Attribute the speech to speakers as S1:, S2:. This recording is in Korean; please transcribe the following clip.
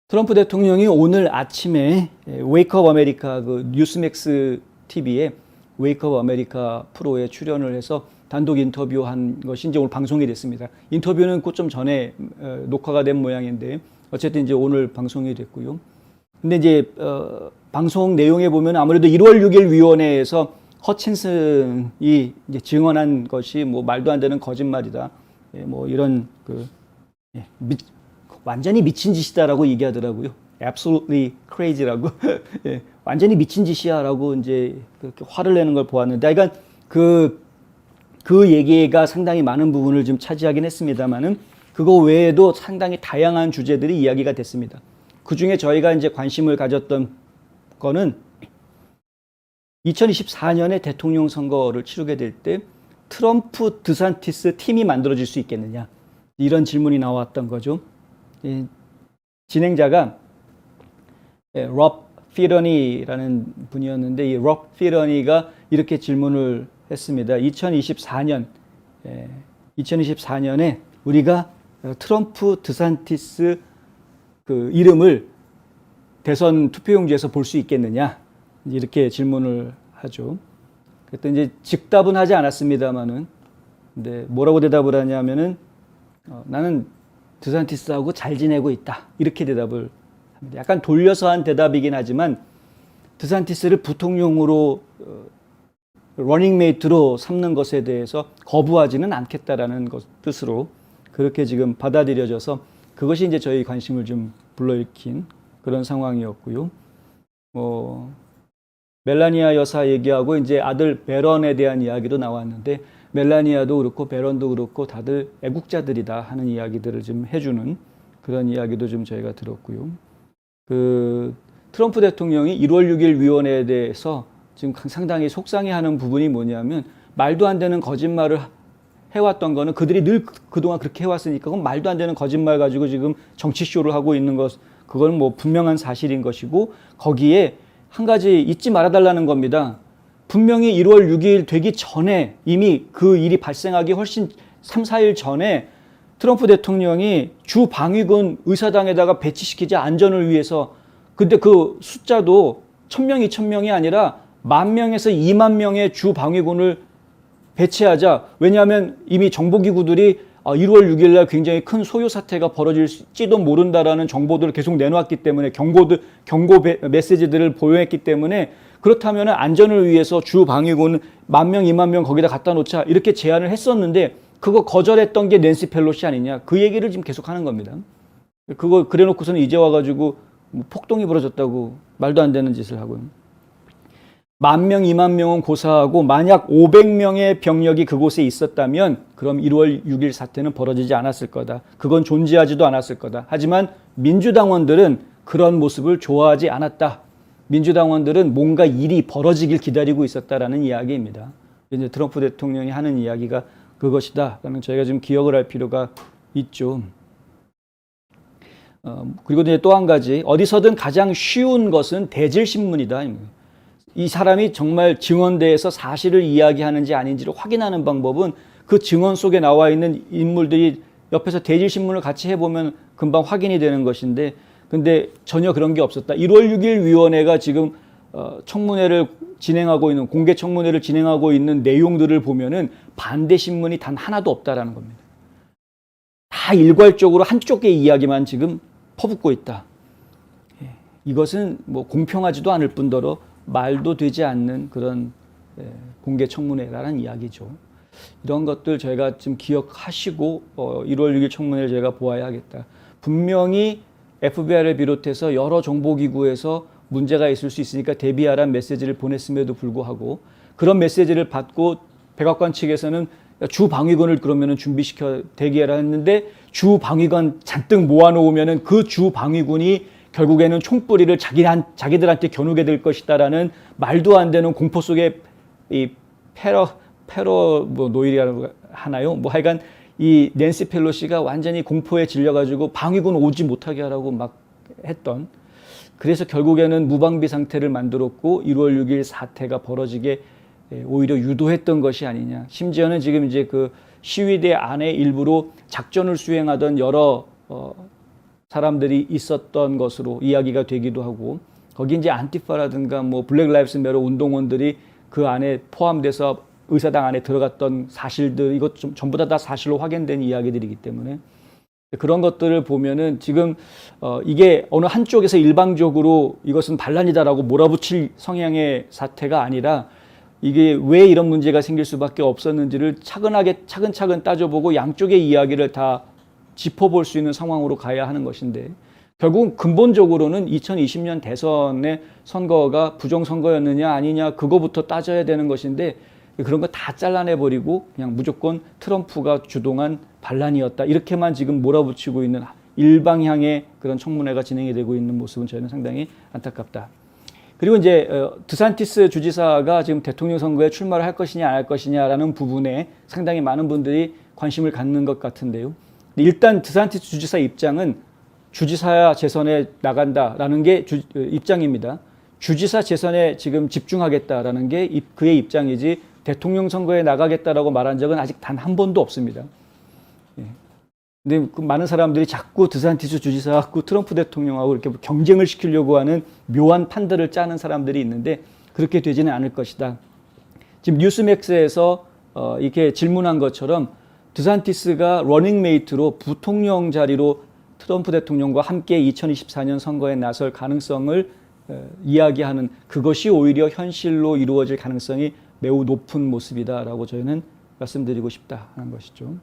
S1: 트럼프 대통령이 오늘 아침에 웨이크업 아메리카 그 뉴스맥스 TV에 웨이크업 아메리카 프로에 출연을 해서 단독 인터뷰한 것이 이제 오늘 방송이 됐습니다. 인터뷰는 곧 좀 전에 녹화가 된 모양인데 어쨌든 이제 오늘 방송이 됐고요. 근데 이제 방송 내용에 보면 아무래도 1월 6일 위원회에서 허친슨이 이제 증언한 것이 뭐 말도 안 되는 거짓말이다. 뭐 이런 완전히 미친 짓이다라고 얘기하더라고요. Absolutely crazy라고. 예, 완전히 미친 짓이야라고 이제 그렇게 화를 내는 걸 보았는데, 그러니까 그 얘기가 상당히 많은 부분을 좀 차지하긴 했습니다만은 그거 외에도 상당히 다양한 주제들이 이야기가 됐습니다. 그 중에 저희가 이제 관심을 가졌던 거는 2024년에 대통령 선거를 치르게 될 때 트럼프 드산티스 팀이 만들어질 수 있겠느냐, 이런 질문이 나왔던 거죠. 진행자가 럽 피러니라는 분이었는데, 이 럽 피러니가 이렇게 질문을 했습니다. 2024년에 우리가 트럼프 드산티스 그 이름을 대선 투표용지에서 볼 수 있겠느냐, 이렇게 질문을 하죠. 그때 이제 즉답은 하지 않았습니다만은, 근데 뭐라고 대답을 하냐면은 나는 드산티스하고 잘 지내고 있다, 이렇게 대답을 합니다. 약간 돌려서 한 대답이긴 하지만 드산티스를 부통령으로 러닝메이트로 삼는 것에 대해서 거부하지는 않겠다라는 뜻으로 그렇게 지금 받아들여져서 그것이 이제 저희 관심을 좀 불러일으킨 그런 상황이었고요. 멜라니아 여사 얘기하고 이제 아들 베런에 대한 이야기도 나왔는데, 멜라니아도 그렇고 베런도 그렇고 다들 애국자들이다 하는 이야기들을 좀 해주는 그런 이야기도 좀 저희가 들었고요. 트럼프 대통령이 1월 6일 위원회에 대해서 지금 상당히 속상해하는 부분이 뭐냐면, 말도 안 되는 거짓말을 해왔던 거는 그들이 늘 그동안 그렇게 해왔으니까 그건 말도 안 되는 거짓말 가지고 지금 정치쇼를 하고 있는 것, 그건 뭐 분명한 사실인 것이고, 거기에 한 가지 잊지 말아달라는 겁니다. 분명히 1월 6일 되기 전에, 이미 그 일이 발생하기 훨씬 3, 4일 전에 트럼프 대통령이 주 방위군 의사당에다가 배치시키자, 안전을 위해서. 근데 그 숫자도 1000명, 2000명이 아니라 10,000명에서 20,000명의 주 방위군을 배치하자. 왜냐하면 이미 정보기구들이 1월 6일 날 굉장히 큰 소요 사태가 벌어질지도 모른다라는 정보들을 계속 내놓았기 때문에, 경고 메시지들을 보여했기 때문에, 그렇다면 안전을 위해서 주 방위군 10,000명, 20,000명 거기다 갖다 놓자, 이렇게 제안을 했었는데 그거 거절했던 게 낸시 펠로시 아니냐, 그 얘기를 지금 계속 하는 겁니다. 그거 그래 놓고서는 이제 와가지고 폭동이 벌어졌다고 말도 안 되는 짓을 하고요. 10,000명, 20,000명은 고사하고 만약 500명의 병력이 그곳에 있었다면 그럼 1월 6일 사태는 벌어지지 않았을 거다. 그건 존재하지도 않았을 거다. 하지만 민주당원들은 그런 모습을 좋아하지 않았다. 민주당원들은 뭔가 일이 벌어지길 기다리고 있었다라는 이야기입니다. 이제 트럼프 대통령이 하는 이야기가 그것이다. 그러면 저희가 좀 기억을 할 필요가 있죠. 그리고 이제 또 한 가지, 어디서든 가장 쉬운 것은 대질신문이다. 이 사람이 정말 증언대에서 사실을 이야기하는지 아닌지를 확인하는 방법은 그 증언 속에 나와 있는 인물들이 옆에서 대질신문을 같이 해보면 금방 확인이 되는 것인데, 근데 전혀 그런 게 없었다. 1월 6일 위원회가 지금 청문회를 진행하고 있는, 공개 청문회를 진행하고 있는 내용들을 보면은 반대 신문이 단 하나도 없다라는 겁니다. 다 일괄적으로 한쪽의 이야기만 지금 퍼붓고 있다. 이것은 뭐 공평하지도 않을 뿐더러 말도 되지 않는 그런 공개 청문회라는 이야기죠. 이런 것들 저희가 좀 기억하시고 1월 6일 청문회를 저희가 보아야 하겠다. 분명히 FBI를 비롯해서 여러 정보기구에서 문제가 있을 수 있으니까 대비하라는 메시지를 보냈음에도 불구하고, 그런 메시지를 받고 백악관 측에서는 주 방위군을 그러면은 준비시켜 대기해라 했는데, 주 방위관 잔뜩 모아놓으면은 그 주 방위군이 결국에는 총뿌리를 자기들한테 겨누게 될 것이다라는 말도 안 되는 공포 속에 이 페러 뭐 노일이라고 하나요? 뭐 하여간 이 낸시 펠로시가 완전히 공포에 질려가지고 방위군 오지 못하게 하라고 막 했던, 그래서 결국에는 무방비 상태를 만들었고 1월 6일 사태가 벌어지게 오히려 유도했던 것이 아니냐. 심지어는 지금 이제 그 시위대 안에 일부로 작전을 수행하던 여러 사람들이 있었던 것으로 이야기가 되기도 하고 거기 이제 안티파라든가 뭐 블랙 라이브스 매터 운동원들이 그 안에 포함돼서 의사당 안에 들어갔던 사실들 이것 좀 전부 다 사실로 확인된 이야기들이기 때문에 그런 것들을 보면은 지금 이게 어느 한쪽에서 일방적으로 이것은 반란이다라고 몰아붙일 성향의 사태가 아니라 이게 왜 이런 문제가 생길 수밖에 없었는지를 차근차근 따져보고 양쪽의 이야기를 다 짚어볼 수 있는 상황으로 가야 하는 것인데 결국은 근본적으로는 2020년 대선의 선거가 부정선거였느냐 아니냐 그거부터 따져야 되는 것인데 그런 거 다 잘라내버리고 그냥 무조건 트럼프가 주동한 반란이었다 이렇게만 지금 몰아붙이고 있는 일방향의 그런 청문회가 진행이 되고 있는 모습은 저희는 상당히 안타깝다. 그리고 이제 드산티스 주지사가 지금 대통령 선거에 출마를 할 것이냐 안 할 것이냐라는 부분에 상당히 많은 분들이 관심을 갖는 것 같은데요. 일단 드산티스 주지사 입장은 주지사 재선에 나간다라는 게 입장입니다. 주지사 재선에 지금 집중하겠다라는 게 그의 입장이지 대통령 선거에 나가겠다라고 말한 적은 아직 단 한 번도 없습니다. 근데 그 많은 사람들이 자꾸 드산티스 주지사하고 트럼프 대통령하고 이렇게 경쟁을 시키려고 하는 묘한 판들을 짜는 사람들이 있는데 그렇게 되지는 않을 것이다. 지금 뉴스맥스에서 이렇게 질문한 것처럼 드산티스가 러닝메이트로 부통령 자리로 트럼프 대통령과 함께 2024년 선거에 나설 가능성을 이야기하는 그것이 오히려 현실로 이루어질 가능성이 매우 높은 모습이다라고 저희는 말씀드리고 싶다 하는 것이죠.